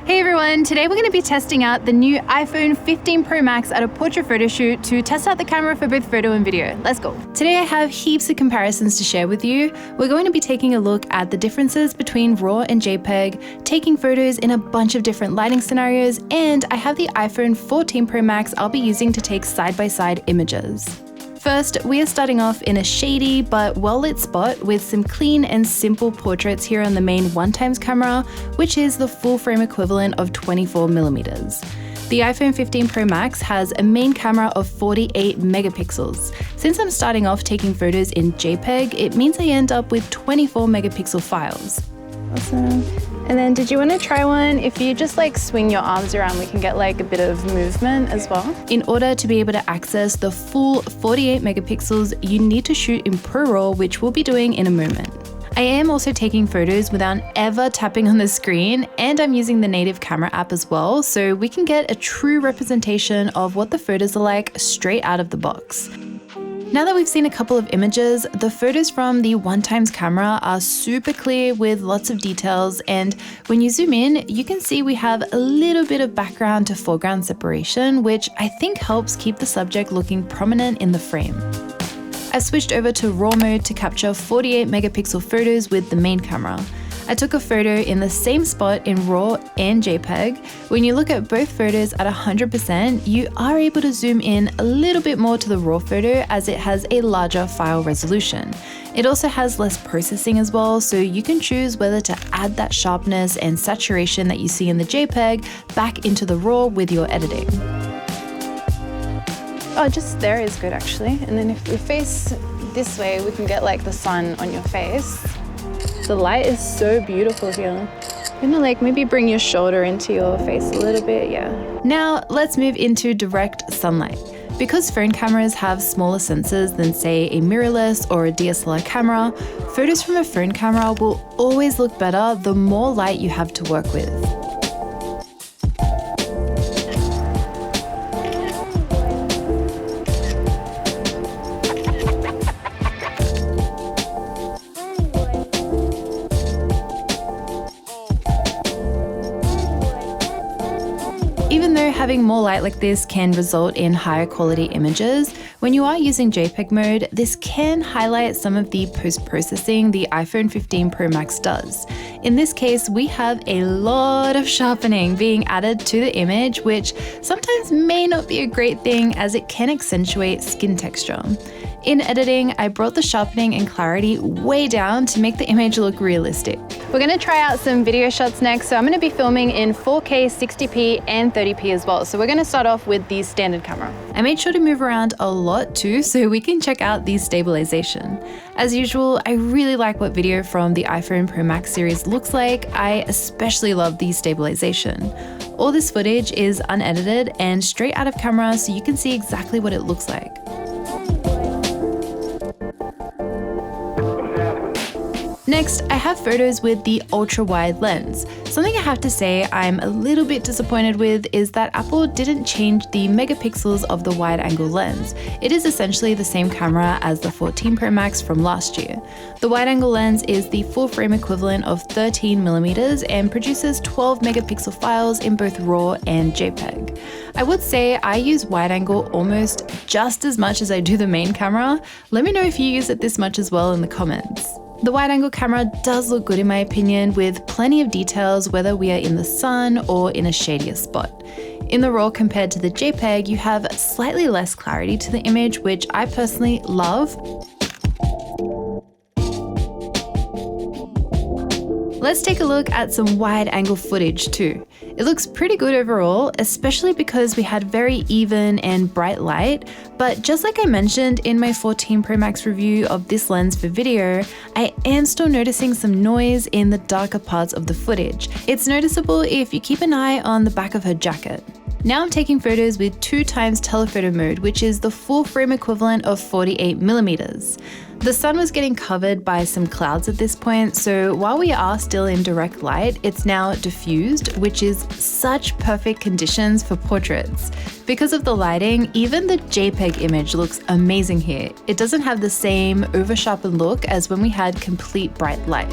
Hey everyone, today we're going to be testing out the new iPhone 15 Pro Max at a portrait photo shoot to test out the camera for both photo and video. Let's go. Today I have heaps of comparisons to share with you. We're going to be taking a look at the differences between RAW and JPEG, taking photos in a bunch of different lighting scenarios, and I have the iPhone 14 Pro Max I'll be using to take side-by-side images. First, we are starting off in a shady but well-lit spot with some clean and simple portraits here on the main 1x camera, which is the full frame equivalent of 24mm. The iPhone 15 Pro Max has a main camera of 48 megapixels. Since I'm starting off taking photos in JPEG, it means I end up with 24 megapixel files. Awesome. And then did you want to try one? If you just swing your arms around, we can get a bit of movement as well. In order to be able to access the full 48 megapixels, you need to shoot in ProRAW, which we'll be doing in a moment. I am also taking photos without ever tapping on the screen, and I'm using the native camera app as well, so we can get a true representation of what the photos are like straight out of the box. Now that we've seen a couple of images, the photos from the 1x camera are super clear with lots of details, and when you zoom in, you can see we have a little bit of background to foreground separation, which I think helps keep the subject looking prominent in the frame. I switched over to RAW mode to capture 48 megapixel photos with the main camera. I took a photo in the same spot in RAW and JPEG. When you look at both photos at 100%, you are able to zoom in a little bit more to the RAW photo as it has a larger file resolution. It also has less processing as well, so you can choose whether to add that sharpness and saturation that you see in the JPEG back into the RAW with your editing. Oh, just there is good actually. And then if we face this way, we can get the sun on your face. The light is so beautiful here. I'm gonna maybe bring your shoulder into your face a little bit, yeah. Now let's move into direct sunlight. Because phone cameras have smaller sensors than say a mirrorless or a DSLR camera, photos from a phone camera will always look better the more light you have to work with. Even though having more light like this can result in higher quality images, when you are using JPEG mode, this can highlight some of the post-processing the iPhone 15 Pro Max does. In this case, we have a lot of sharpening being added to the image, which sometimes may not be a great thing as it can accentuate skin texture. In editing, I brought the sharpening and clarity way down to make the image look realistic. We're gonna try out some video shots next, so I'm gonna be filming in 4K, 60p, and 30p as well. So we're gonna start off with the standard camera. I made sure to move around a lot too, so we can check out the stabilization. As usual, I really like what video from the iPhone Pro Max series looks like. I especially love the stabilization. All this footage is unedited and straight out of camera, so you can see exactly what it looks like. Next, I have photos with the ultra-wide lens. Something I have to say I'm a little bit disappointed with is that Apple didn't change the megapixels of the wide-angle lens. It is essentially the same camera as the 14 Pro Max from last year. The wide-angle lens is the full frame equivalent of 13mm and produces 12 megapixel files in both RAW and JPEG. I would say I use wide-angle almost just as much as I do the main camera. Let me know if you use it this much as well in the comments. The wide-angle camera does look good in my opinion, with plenty of details whether we are in the sun or in a shadier spot. In the RAW compared to the JPEG, you have slightly less clarity to the image, which I personally love. Let's take a look at some wide-angle footage too. It looks pretty good overall, especially because we had very even and bright light, but just like I mentioned in my 14 Pro Max review of this lens for video, I am still noticing some noise in the darker parts of the footage. It's noticeable if you keep an eye on the back of her jacket. Now I'm taking photos with 2x telephoto mode, which is the full frame equivalent of 48mm. The sun was getting covered by some clouds at this point, so while we are still in direct light, it's now diffused, which is such perfect conditions for portraits. Because of the lighting, even the JPEG image looks amazing here. It doesn't have the same over-sharpened look as when we had complete bright light.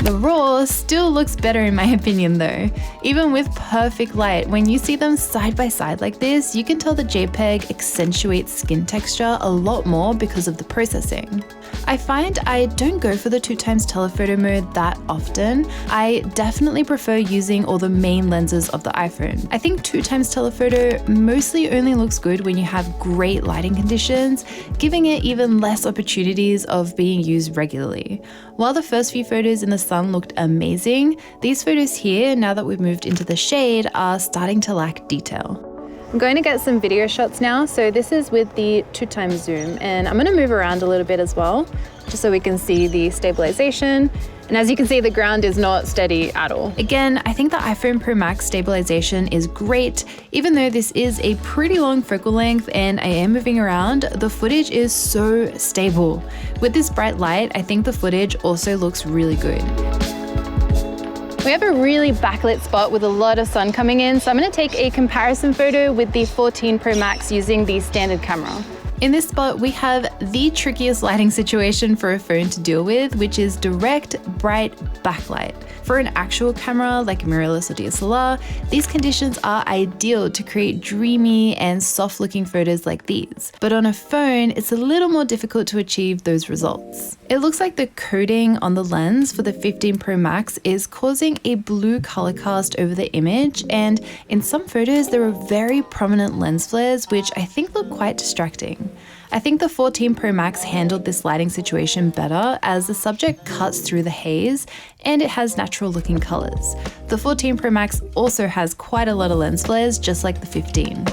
The RAW still looks better in my opinion though. Even with perfect light, when you see them side by side like this, you can tell the JPEG accentuates skin texture a lot more because of the processing. I find I don't go for the 2x telephoto mode that often. I definitely prefer using all the main lenses of the iPhone. I think 2x telephoto mostly only looks good when you have great lighting conditions, giving it even less opportunities of being used regularly. While the first few photos in the sun looked amazing, these photos here, now that we've moved into the shade, are starting to lack detail. I'm going to get some video shots now. So this is with the 2x zoom, and I'm going to move around a little bit as well, just so we can see the stabilization. And as you can see, the ground is not steady at all. Again, I think the iPhone Pro Max stabilization is great. Even though this is a pretty long focal length and I am moving around, the footage is so stable. With this bright light, I think the footage also looks really good. We have a really backlit spot with a lot of sun coming in, so I'm going to take a comparison photo with the 14 Pro Max using the standard camera. In this spot, we have the trickiest lighting situation for a phone to deal with, which is direct, bright backlight. For an actual camera like a mirrorless or DSLR, these conditions are ideal to create dreamy and soft-looking photos like these. But on a phone, it's a little more difficult to achieve those results. It looks like the coating on the lens for the 15 Pro Max is causing a blue color cast over the image, and in some photos there are very prominent lens flares which I think look quite distracting. I think the 14 Pro Max handled this lighting situation better as the subject cuts through the haze and it has natural looking colors. The 14 Pro Max also has quite a lot of lens flares, just like the 15.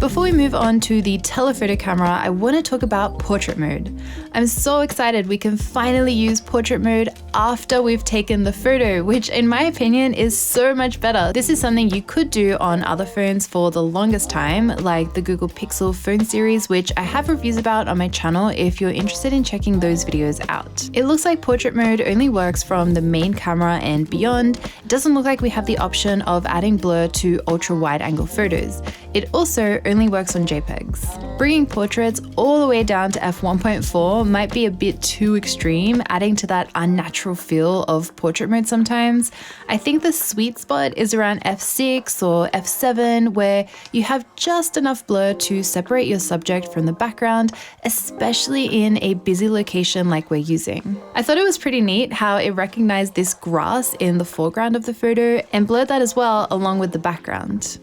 Before we move on to the telephoto camera, I want to talk about portrait mode. I'm so excited we can finally use portrait mode after we've taken the photo, which in my opinion is so much better. This is something you could do on other phones for the longest time, like the Google Pixel phone series, which I have reviews about on my channel if you're interested in checking those videos out. It looks like portrait mode only works from the main camera and beyond. It doesn't look like we have the option of adding blur to ultra wide angle photos. It also only works on JPEGs. Bringing portraits all the way down to f1.4 might be a bit too extreme, adding to that unnatural feel of portrait mode sometimes. I think the sweet spot is around f6 or f7, where you have just enough blur to separate your subject from the background, especially in a busy location like we're using. I thought it was pretty neat how it recognized this grass in the foreground of the photo and blurred that as well along with the background.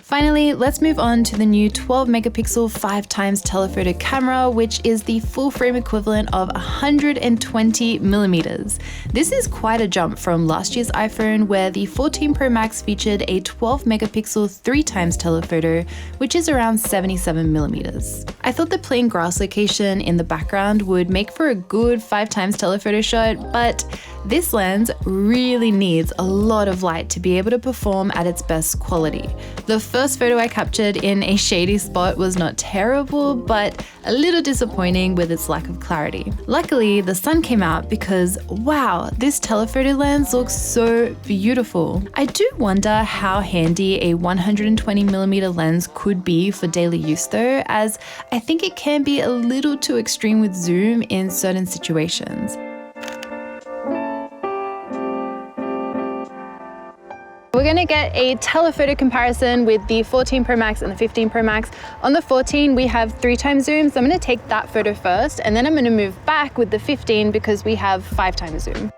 Finally, let's move on to the new 12 megapixel 5x telephoto camera, which is the full frame equivalent of 120 millimeters. This is quite a jump from last year's iPhone, where the 14 Pro Max featured a 12 megapixel 3x telephoto, which is around 77 millimeters. I thought the plain grass location in the background would make for a good 5x telephoto shot, but this lens really needs a lot of light to be able to perform at its best quality. The first photo I captured in a shady spot was not terrible, but a little disappointing with its lack of clarity. Luckily, the sun came out because, wow, this telephoto lens looks so beautiful. I do wonder how handy a 120mm lens could be for daily use though, as I think it can be a little too extreme with zoom in certain situations. We're going to get a telephoto comparison with the 14 Pro Max and the 15 Pro Max. On the 14, we have 3x zoom, so I'm going to take that photo first, and then I'm going to move back with the 15 because we have 5x zoom.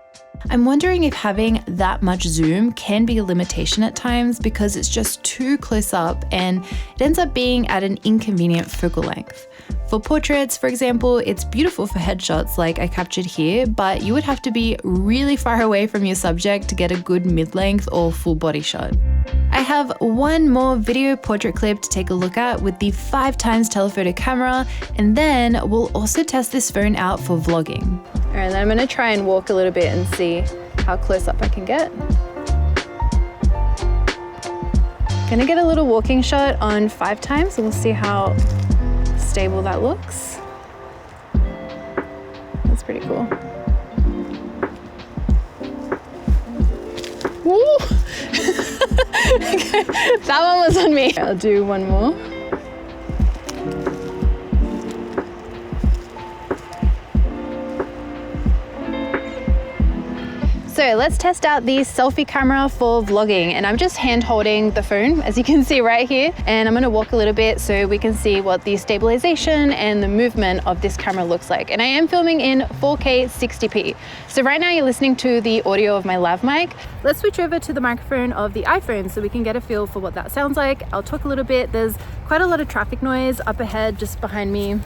I'm wondering if having that much zoom can be a limitation at times because it's just too close up and it ends up being at an inconvenient focal length. For portraits, for example, it's beautiful for headshots like I captured here, but you would have to be really far away from your subject to get a good mid-length or full body shot. I have one more video portrait clip to take a look at with the 5x telephoto camera, and then we'll also test this phone out for vlogging. All right, then I'm gonna try and walk a little bit and see how close up I can get. Gonna get a little walking shot on 5x, and we'll see how stable that looks. That's pretty cool. Woo! Okay, that one was on me. I'll do one more. So let's test out the selfie camera for vlogging, and I'm just hand holding the phone, as you can see right here, and I'm gonna walk a little bit so we can see what the stabilization and the movement of this camera looks like. And I am filming in 4K 60p. So right now you're listening to the audio of my lav mic. Let's switch over to the microphone of the iPhone so we can get a feel for what that sounds like. I'll talk a little bit. There's quite a lot of traffic noise up ahead just behind me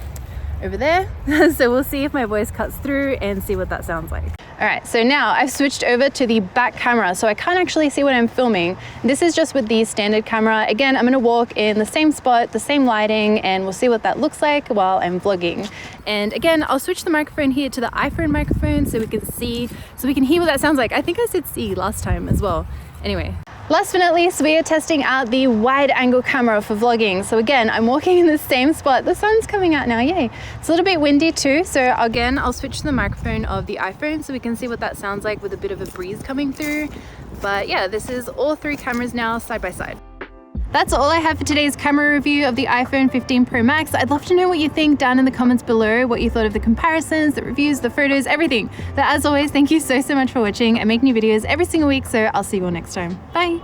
over there. So we'll see if my voice cuts through and see what that sounds like. All right, so now I've switched over to the back camera, so I can't actually see what I'm filming. This is just with the standard camera. Again, I'm gonna walk in the same spot, the same lighting, and we'll see what that looks like while I'm vlogging. And again, I'll switch the microphone here to the iPhone microphone so we can see, so we can hear what that sounds like. I think I said see last time as well. Anyway. Last but not least, we are testing out the wide angle camera for vlogging. So again, I'm walking in the same spot. The sun's coming out now, yay. It's a little bit windy too. So again, I'll switch to the microphone of the iPhone so we can see what that sounds like with a bit of a breeze coming through. But yeah, this is all three cameras now side by side. That's all I have for today's camera review of the iPhone 15 Pro Max. I'd love to know what you think down in the comments below, what you thought of the comparisons, the reviews, the photos, everything. But as always, thank you so much for watching. I make new videos every single week, so I'll see you all next time. Bye.